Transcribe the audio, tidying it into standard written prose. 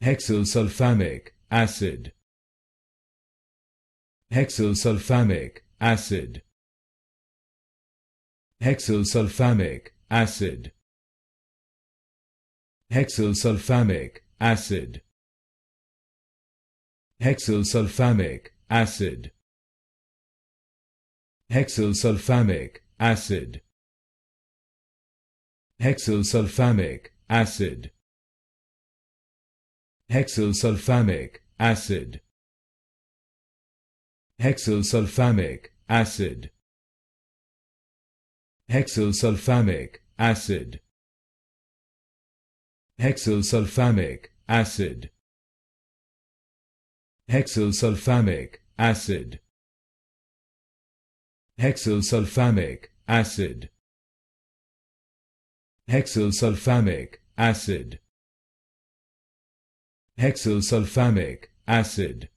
Hexylsulfamic acid. Hexylsulfamic acid. Hexylsulfamic acid. Hexylsulfamic acid. Hexylsulfamic acid. Hexylsulfamic acid. Hexylsulfamic acid. Hexylsulfamic acid. Hexylsulfamic acid. Hexylsulfamic acid. Hexylsulfamic acid. Hexylsulfamic acid. Hexylsulfamic acid. Hexylsulfamic acid. Hexylsulfamic acid.